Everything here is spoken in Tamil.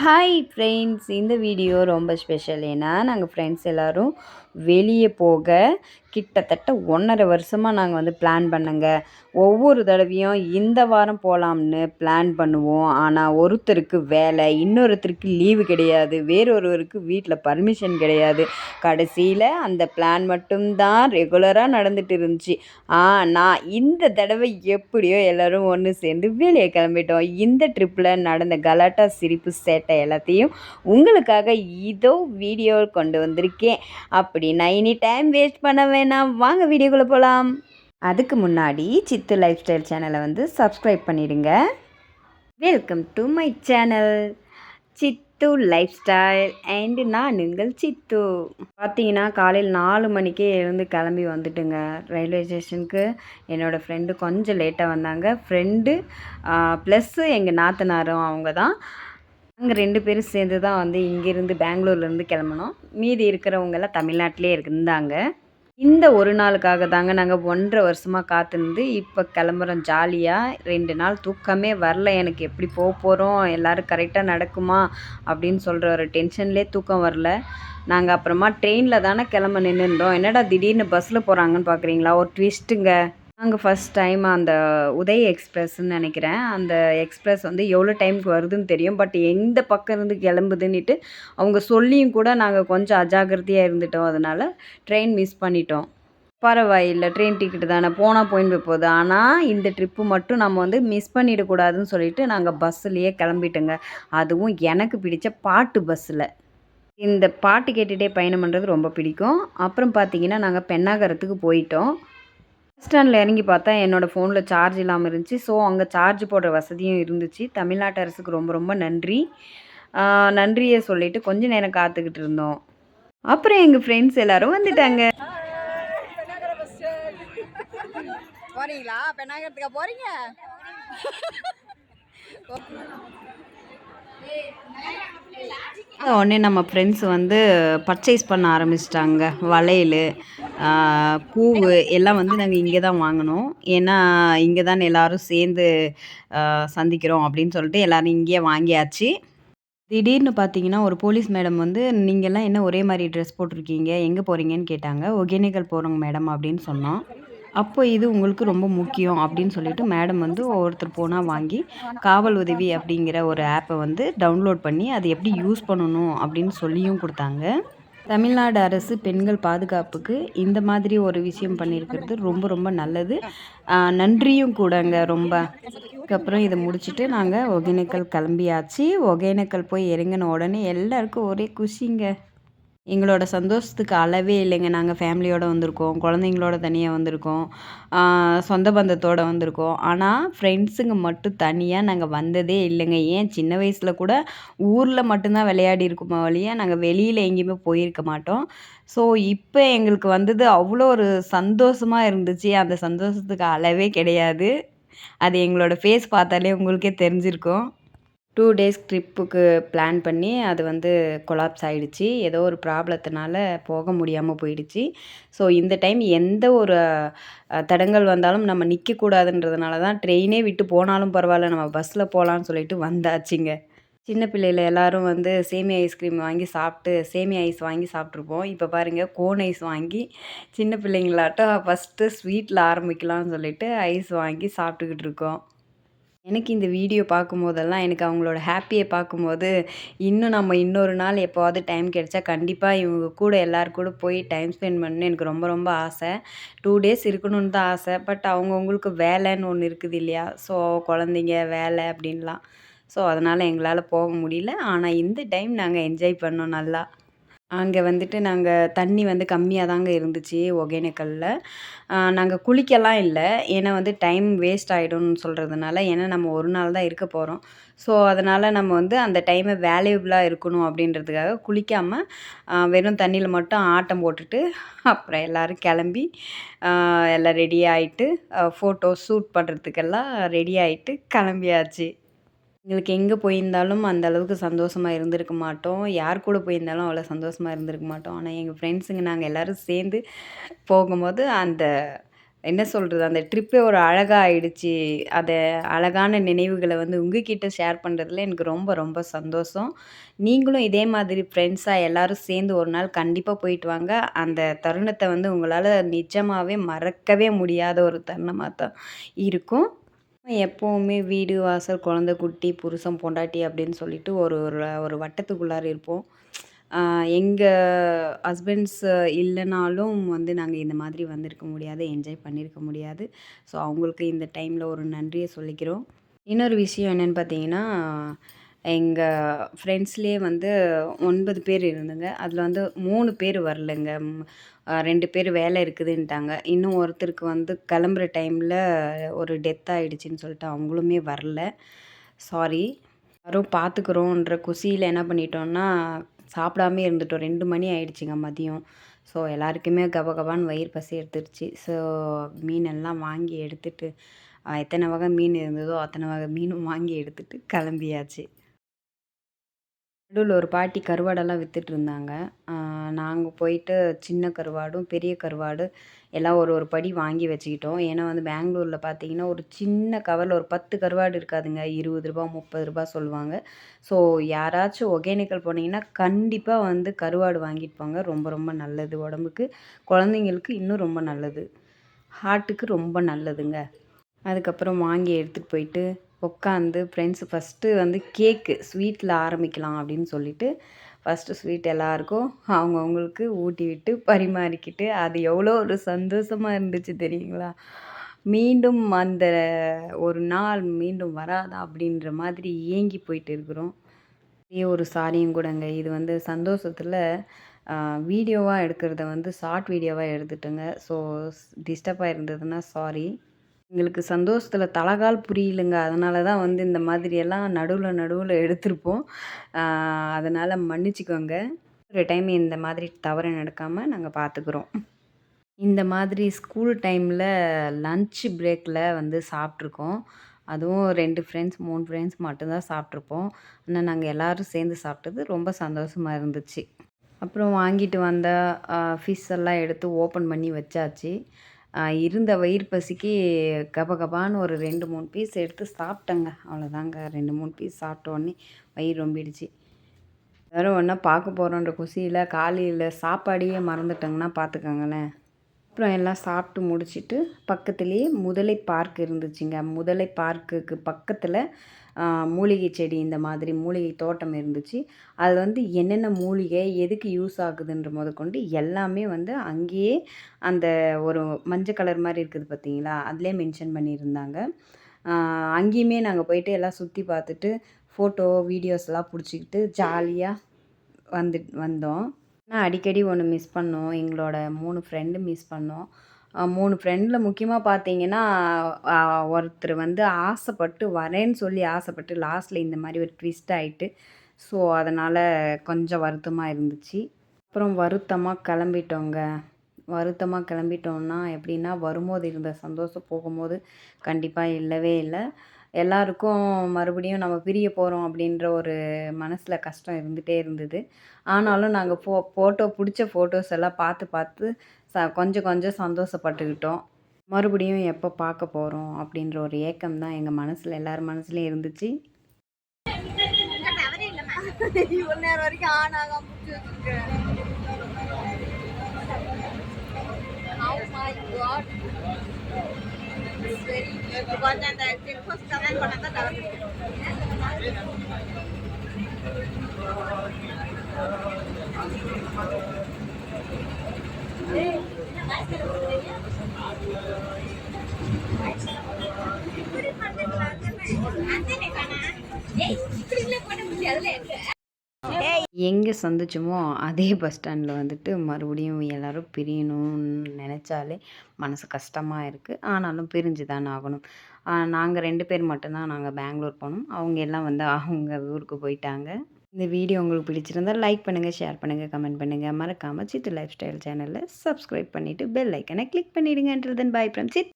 ஹாய் ஃப்ரெண்ட்ஸ், இந்த வீடியோ ரொம்ப ஸ்பெஷல். ஏன்னா நாங்கள் ஃப்ரெண்ட்ஸ் எல்லோரும் வெளியே போக கிட்டத்தட்ட 1.5 வருஷமாக நாங்கள் வந்து பிளான் பண்ணங்க. ஒவ்வொரு தடவையும் இந்த வாரம் போகலாம்னு பிளான் பண்ணுவோம். ஆனால் ஒருத்தருக்கு வேலை, இன்னொருத்தருக்கு லீவு கிடையாது, வேறொருவருக்கு வீட்டில் பர்மிஷன் கிடையாது. கடைசியில் அந்த பிளான் மட்டும்தான் ரெகுலராக நடந்துட்டு இருந்துச்சு. ஆனால் இந்த தடவை எப்படியோ எல்லோரும் ஒன்று சேர்ந்து வெளியே கிளம்பிட்டோம். இந்த ட்ரிப்பில் நடந்த கலாட்டா, சிரிப்பு, சேட்டை எல்லாத்தையும் உங்களுக்காக இதோ வீடியோ கொண்டு வந்திருக்கேன். அப்படி நான் இனி டைம் வேஸ்ட் பண்ண வேணாம், வாங்க வீடியோக்குள்ளே போகலாம். அதுக்கு முன்னாடி சித்து லைஃப் ஸ்டைல் சேனலை வந்து சப்ஸ்கிரைப் பண்ணிடுங்க. Welcome to my channel Sidhu lifestyle and நான் உங்கள் சித்து. பார்த்தீங்கன்னா காலையில் 4 மணிக்கே எழுந்து கிளம்பி வந்துட்டுங்க ரயில்வே ஸ்டேஷனுக்கு. என்னோடய ஃப்ரெண்டு கொஞ்சம் லேட்டாக வந்தாங்க. ஃப்ரெண்டு ப்ளஸ்ஸு எங்கள் நாத்தனாரும் அவங்க தான். நாங்கள் 2 பேரும் சேர்ந்து தான் வந்து இங்கேருந்து பெங்களூர்லேருந்து கிளம்புனோம். மீதி இருக்கிறவங்கெல்லாம் தமிழ்நாட்டிலே இருந்தாங்க. இந்த ஒரு நாளுக்காக தாங்க நாங்கள் 1.5 வருஷமாக காத்திருந்து இப்போ கிளம்புறோம் ஜாலியாக. 2 நாள் தூக்கமே வரல எனக்கு. எப்படி போகிறோம், எல்லோரும் கரெக்டாக நடக்குமா அப்படின்னு சொல்கிற ஒரு டென்ஷன்லேயே தூக்கம் வரல. நாங்கள் அப்புறமா ட்ரெயினில் தானே கிளம்ப நின்றுருந்தோம். என்னடா திடீர்னு பஸ்ஸில் போகிறாங்கன்னு பார்க்குறீங்களா? ஒரு ட்விஸ்ட்டுங்க. நாங்கள் ஃபஸ்ட் டைம் அந்த உதய் எக்ஸ்பிரஸ்ன்னு நினைக்கிறேன். அந்த எக்ஸ்பிரஸ் வந்து எவ்வளோ டைமுக்கு வருதுன்னு தெரியும். பட் எந்த பக்கம் இருந்து கிளம்புதுன்னுட்டு அவங்க சொல்லியும் கூட நாங்கள் கொஞ்சம் அஜாக்கிரதையாக இருந்துட்டோம். அதனால் ட்ரெயின் மிஸ் பண்ணிட்டோம். பரவாயில்லை, ட்ரெயின் டிக்கெட்டு தானே, போனால் போயின்னு போகுது. ஆனால் இந்த ட்ரிப்பு மட்டும் நம்ம வந்து மிஸ் பண்ணிடக்கூடாதுன்னு சொல்லிட்டு நாங்கள் பஸ்ஸுலேயே கிளம்பிட்டோங்க. அதுவும் எனக்கு பிடிச்ச பாட்டு பஸ்ஸில். இந்த பாட்டு கேட்டுகிட்டே பயணம் பண்ணுறது ரொம்ப பிடிக்கும். அப்புறம் பார்த்திங்கன்னா நாங்கள் பென்னாகரத்துக்கு போயிட்டோம். பஸ் ஸ்டாண்டில் இறங்கி பார்த்தா என்னோடய ஃபோனில் சார்ஜ் இல்லாமல் இருந்துச்சு. ஸோ அங்கே சார்ஜ் போடுற வசதியும் இருந்துச்சு. தமிழ்நாட்டு அரசுக்கு ரொம்ப ரொம்ப நன்றி. நன்றியை சொல்லிவிட்டு கொஞ்சம் நேரம் காத்துக்கிட்டு இருந்தோம். அப்புறம் எங்கள் ஃப்ரெண்ட்ஸ் எல்லோரும் வந்துட்டாங்க. போகிறீங்களா? பெண்ணாகரத்துக்கா போகிறீங்க? உடனே நம்ம ஃப்ரெண்ட்ஸ் வந்து பர்ச்சேஸ் பண்ண ஆரம்பிச்சிட்டாங்க. வளையல், பூவு எல்லாம் வந்து நாங்கள் இங்கே தான் வாங்கினோம். ஏன்னா இங்கே தான் எல்லோரும் சேர்ந்து சந்திக்கிறோம் அப்படின்னு சொல்லிட்டு எல்லோரும் இங்கேயே வாங்கியாச்சு. திடீர்னு பார்த்தீங்கன்னா ஒரு போலீஸ் மேடம் வந்து, நீங்கள்லாம் என்ன ஒரே மாதிரி ட்ரெஸ் போட்டிருக்கீங்க, எங்கே போகிறீங்கன்னு கேட்டாங்க. ஒகேனக்கல் போகிறோங்க மேடம் அப்படின்னு சொன்னோம். அப்போ இது உங்களுக்கு ரொம்ப முக்கியம் அப்படின்னு சொல்லிட்டு மேடம் வந்து ஒவ்வொருத்தர் போனால் வாங்கி காவல் உதவி அப்படிங்கிற ஒரு ஆப்பை வந்து டவுன்லோட் பண்ணி அது எப்படி யூஸ் பண்ணணும் அப்படின்னு சொல்லியும் கொடுத்தாங்க. தமிழ்நாடு அரசு பெண்கள் பாதுகாப்புக்கு இந்த மாதிரி ஒரு விஷயம் பண்ணியிருக்கிறது ரொம்ப ரொம்ப நல்லது. நன்றியும் கூடங்க ரொம்ப. அதுக்கப்புறம் இதை முடிச்சுட்டு நாங்கள் ஒகேனக்கல் கிளம்பியாச்சு. ஒகேனக்கல் போய் இறங்கின உடனே எல்லாருக்கும் ஒரே குஷிங்க. எங்களோட சந்தோஷத்துக்கு அளவே இல்லைங்க. நாங்கள் ஃபேமிலியோடு வந்திருக்கோம், குழந்தைங்களோட தனியாக வந்திருக்கோம், சொந்த பந்தத்தோடு வந்திருக்கோம். ஆனால் ஃப்ரெண்ட்ஸுங்க மட்டும் தனியாக நாங்கள் வந்ததே இல்லைங்க. ஏன் சின்ன வயசில் கூட ஊரில் மட்டும்தான் விளையாடி இருக்கோமே வழியா நாங்கள் வெளியில் எங்கேயுமே போயிருக்க மாட்டோம். ஸோ இப்போ எங்களுக்கு வந்தது அவ்வளோ ஒரு சந்தோஷமாக இருந்துச்சு. அந்த சந்தோஷத்துக்கு அளவே கிடையாது. அது எங்களோட ஃபேஸ் பார்த்தாலே உங்களுக்கே தெரிஞ்சிருக்கும். 2 டேஸ் ட்ரிப்புக்கு பிளான் பண்ணி அது வந்து கொலாப்ஸ் ஆகிடுச்சு. ஏதோ ஒரு ப்ராப்ளத்தினால போக முடியாமல் போயிடுச்சு. ஸோ இந்த டைம் எந்த ஒரு தடங்கல் வந்தாலும் நம்ம நிற்கக்கூடாதுன்றதுனால தான் ட்ரெயினே விட்டு போனாலும் பரவாயில்ல, நம்ம பஸ்ஸில் போகலான்னு சொல்லிட்டு வந்தாச்சுங்க. சின்ன பிள்ளையில் எல்லோரும் வந்து சேமியா ஐஸ்கிரீம் வாங்கி சாப்பிட்டு சேமியா ஐஸ் வாங்கி சாப்பிட்ருப்போம். இப்போ பாருங்கள் கோன் ஐஸ் வாங்கி சின்ன பிள்ளைங்களாட்டம் ஃபஸ்ட்டு ஸ்வீட்டில் ஆரம்பிக்கலாம்னு சொல்லிட்டு ஐஸ் வாங்கி சாப்பிட்டுக்கிட்டு இருக்கோம். எனக்கு இந்த வீடியோ பார்க்கும்போதெல்லாம் எனக்கு அவங்களோட ஹாப்பியை பார்க்கும்போது இன்னும் நம்ம இன்னொரு நாள் எப்போவாவது டைம் கிடைச்சா கண்டிப்பாக இவங்க கூட எல்லோரும் கூட போய் டைம் ஸ்பெண்ட் பண்ணணுன்னு எனக்கு ரொம்ப ரொம்ப ஆசை. 2 டேஸ் இருக்கணும்னு தான் ஆசை. பட் அவங்கவுங்களுக்கு வேலைன்னு ஒன்று இருக்குது இல்லையா? ஸோ குழந்தைங்க வேலை அப்படின்லாம். ஸோ அதனால் எங்களால் போக முடியல. ஆனால் இந்த டைம் நாங்கள் என்ஜாய் பண்ணோம் நல்லா. அங்கே வந்துட்டு நாங்கள் தண்ணி வந்து கம்மியாக தாங்க இருந்துச்சு ஒகேனக்கல்ல. நாங்கள் குளிக்கலாம் இல்லை, ஏன்னா வந்து டைம் வேஸ்ட் ஆகிடும்னு சொல்கிறதுனால. ஏன்னா நம்ம ஒரு நாள் தான் இருக்க போகிறோம். ஸோ அதனால் நம்ம வந்து அந்த டைமை வேல்யூபிளாக இருக்கணும் அப்படின்றதுக்காக குளிக்காமல் வெறும் தண்ணியில் மட்டும் ஆட்டம் போட்டுட்டு அப்புறம் எல்லோரும் கிளம்பி எல்லாம் ரெடி ஆகிட்டு ஃபோட்டோ ஷூட் பண்ணுறதுக்கெல்லாம் ரெடி ஆகிட்டு கிளம்பியாச்சு. எங்களுக்கு எங்கே போயிருந்தாலும் அந்த அளவுக்கு சந்தோஷமாக இருந்திருக்க மாட்டோம். யார் கூட போயிருந்தாலும் அவ்வளோ சந்தோஷமாக இருந்திருக்க மாட்டோம். ஆனால் எங்கள் ஃப்ரெண்ட்ஸுங்க நாங்கள் எல்லோரும் சேர்ந்து போகும்போது அந்த என்ன சொல்கிறது, அந்த ட்ரிப்பே ஒரு அழகா ஆயிடுச்சு. அதை அழகான நினைவுகளை வந்து உங்ககிட்ட ஷேர் பண்ணுறதுல எனக்கு ரொம்ப ரொம்ப சந்தோஷம். நீங்களும் இதே மாதிரி ஃப்ரெண்ட்ஸாக எல்லாரும் சேர்ந்து ஒரு நாள் கண்டிப்பாக போயிட்டு வாங்க. அந்த தருணத்தை வந்து உங்களால் நிஜமாகவே மறக்கவே முடியாத ஒரு தருணமாக தான் இருக்கும். எப்போவுமே வீடு, வாசல், குழந்தை, குட்டி, புருஷன், பொண்டாட்டி அப்படின்னு சொல்லிட்டு ஒரு ஒரு ஒரு வட்டத்துக்குள்ளார இருப்போம். எங்க ஹஸ்பண்ட்ஸ் இல்லைனாலும் வந்து நாங்கள் இந்த மாதிரி வந்திருக்க முடியாது, என்ஜாய் பண்ணியிருக்க முடியாது. ஸோ அவங்களுக்கு இந்த டைமில் ஒரு நன்றியை சொல்லிக்கிறோம். இன்னொரு விஷயம் என்னென்னு பார்த்தீங்கன்னா, எங்கள் ஃப்ரெண்ட்ஸ்லேயே வந்து 9 பேர் இருந்தோங்க. அதில் வந்து 3 பேர் வரலைங்க. 2 பேர் வேலை இருக்குதுன்ட்டாங்க. இன்னும் ஒருத்தருக்கு வந்து கிளம்புற டைமில் ஒரு டெத் ஆகிடுச்சின்னு சொல்லிட்டு அவங்களுமே வரல. சாரி. யாரும் பார்த்துக்குறோன்ற குஷியில் என்ன பண்ணிட்டோம்னா, சாப்பிடாமே இருந்துட்டோம். 2 மணி ஆயிடுச்சுங்க மதியம். ஸோ எல்லாருக்குமே கபகபான்னு வயிறு பசி எடுத்துருச்சு. ஸோ மீனெல்லாம் வாங்கி எடுத்துட்டு, எத்தனை வகை மீன் இருந்ததோ அத்தனை வகை மீனும் வாங்கி எடுத்துட்டு கிளம்பியாச்சு. நடுவுல ஒரு பாட்டி கருவாடெல்லாம் வித்துட்ருந்தாங்க. நாங்க போயிட்டு சின்ன கருவாடும், பெரிய கருவாடு எல்லாம் ஒரு ஒரு படி வாங்கி வச்சுக்கிட்டோம். ஏன்னா வந்து பெங்களூர்ல பார்த்தீங்கன்னா, ஒரு சின்ன கவர்ல ஒரு 10 கருவாடு இருக்காதுங்க. ரூ. 20 ரூ. 30 சொல்லுவாங்க. ஸோ யாராச்சும் ஒகேனக்கல் போனீங்கன்னா, கண்டிப்பா வந்து கருவாடு வாங்கிட்டு போங்க. ரொம்ப ரொம்ப நல்லது உடம்புக்கு. குழந்தைங்களுக்கு இன்னும் ரொம்ப நல்லது. ஹார்ட்டுக்கு ரொம்ப நல்லதுங்க. அதுக்கப்புறம் வாங்கி எடுத்துகிட்டு போயிட்டு உட்காந்து ஃப்ரெண்ட்ஸு ஃபஸ்ட்டு வந்து கேக்கு ஸ்வீட்டில் ஆரம்பிக்கலாம் அப்படின்னு சொல்லிட்டு ஃபஸ்ட்டு ஸ்வீட் எல்லாருக்கும் அவங்கவுங்களுக்கு ஊட்டி விட்டு பரிமாறிக்கிட்டு அது எவ்வளோ ஒரு சந்தோஷமாக இருந்துச்சு தெரியுங்களா? மீண்டும் அந்த ஒரு நாள் மீண்டும் வராதா அப்படின்ற மாதிரி ஏங்கி போயிட்டு இருக்கிறோம். இதே ஒரு சாரியும் கூடங்க. இது வந்து சந்தோஷத்தில் வீடியோவா எடுக்கிறத வந்து ஷார்ட் வீடியோவா எடுத்துட்டேங்க. ஸோ டிஸ்டர்பாக இருந்ததுன்னா சாரி. எங்களுக்கு சந்தோஷத்துல தலகால் புரியலங்க. அதனால தான் வந்து இந்த மாதிரியெல்லாம் நடுவுல எடுத்திருப்போம். ஆ அதனால மன்னிச்சுக்கோங்க. ஒரு டைம் இந்த மாதிரி தவறு நடக்காம நாங்க பார்த்துக்குறோம். இந்த மாதிரி ஸ்கூல் டைமில் லன்ச் பிரேக்கில் வந்து சாப்பிட்ருக்கோம். அதுவும் 2 ஃப்ரெண்ட்ஸ், 3 ஃப்ரெண்ட்ஸ் மட்டும் தான் சாப்பிட்ருப்போம். ஆனால் நாங்கள் எல்லோரும் சேர்ந்து சாப்பிட்டது ரொம்ப சந்தோஷமா இருந்துச்சு. அப்புறம் வாங்கிட்டு வந்த ஃபிஷ் எல்லாம் எடுத்து ஓப்பன் பண்ணி வச்சாச்சு. இருந்த வயிறு பசிக்கு கபகபான்னு ஒரு 2, 3 பீஸ் எடுத்து சாப்பிட்டேங்க. அவ்வளோதாங்க. 2, 3 பீஸ் சாப்பிட்ட உடனே வயிறு ரொம்பிடுச்சு. எல்லாரும் ஒன்றா பார்க்க போகிறோன்ற குஷியில் காலையில் சாப்பாடையே மறந்துட்டேங்கன்னா பார்த்துக்கோங்களேன். அப்புறம் எல்லாம் சாப்பிட்டு முடிச்சுட்டு பக்கத்துலேயே முதலை பார்க் இருந்துச்சுங்க. முதலை பார்க்குக்கு பக்கத்தில் மூலிகை செடி இந்த மாதிரி மூலிகை தோட்டம் இருந்துச்சு. அது வந்து என்னென்ன மூலிகை எதுக்கு யூஸ் ஆகுதுன்ற முதற்கொண்டு எல்லாமே வந்து அங்கேயே அந்த ஒரு மஞ்சள் கலர் மாதிரி இருக்குது பார்த்தீங்களா? அதிலே மென்ஷன் பண்ணியிருந்தாங்க. அங்கேயுமே நாங்கள் போயிட்டு எல்லாம் சுற்றி பார்த்துட்டு ஃபோட்டோ வீடியோஸ்லாம் பிடிச்சிக்கிட்டு ஜாலியாக வந்தோம். ஆனால் அடிக்கடி ஒன்று மிஸ் பண்ணோம். எங்களோட 3 ஃப்ரெண்டு மிஸ் பண்ணோம். 3 ஃப்ரெண்டில் முக்கியமாக பார்த்தீங்கன்னா, ஒருத்தர் வந்து ஆசைப்பட்டு வரேன்னு சொல்லி ஆசைப்பட்டு லாஸ்ட்டில் இந்த மாதிரி ஒரு ட்விஸ்ட் ஆயிட்டு, ஸோ அதனால் கொஞ்சம் வருத்தமா இருந்துச்சு. அப்புறம் வருத்தமாக கிளம்பிட்டோங்க. வருத்தமாக கிளம்பிட்டோம்னா எப்படின்னா, வரும்போது இருந்த சந்தோஷம் போகும்போது கண்டிப்பாக இல்லவே இல்ல. எல்லாருக்கும் மறுபடியும் நம்ம பிரிய போகிறோம் அப்படின்ற ஒரு மனசில் கஷ்டம் இருந்துகிட்டே இருந்தது. ஆனாலும் நாங்கள் ஃபோட்டோ பிடிச்ச ஃபோட்டோஸ் எல்லாம் பார்த்து பார்த்து கொஞ்சம் கொஞ்சம் சந்தோஷப்பட்டுக்கிட்டோம். மறுபடியும் எப்போ பார்க்க போகிறோம் அப்படின்ற ஒரு ஏக்கம் தான் எங்கள் மனசில் எல்லார் மனசுலையும் இருந்துச்சு. இவ்வளோ நேரம் வரைக்கும் ஆன் ஆகாம பிடிச்சி வச்சிருக்கேன். Oh my god. சரி இப்போ கொஞ்சம் அந்த செக் போஸ்ட் கமெண்ட் பண்ணா தான் டவர் எங்கே சந்திச்சோமோ அதே பஸ் ஸ்டாண்டில் வந்துட்டு மறுபடியும் எல்லாரும் பிரியணும்னு நினச்சாலே மனசு கஷ்டமாக இருக்குது. ஆனாலும் பிரிஞ்சு தானே ஆகணும். நாங்கள் 2 பேர் மட்டும்தான் நாங்கள் பெங்களூர் போனோம். அவங்க எல்லாம் வந்து அவங்க ஊருக்கு போயிட்டாங்க. இந்த வீடியோ உங்களுக்கு பிடிச்சிருந்தா லைக் பண்ணுங்கள், ஷேர் பண்ணுங்கள், கமெண்ட் பண்ணுங்கள். மறக்காமல் சித்து லைஃப் ஸ்டைல் சேனலில் சப்ஸ்கிரைப் பண்ணிவிட்டு பெல் ஐக்கனை கிளிக் பண்ணிவிடுங்க. Until then by from Sid.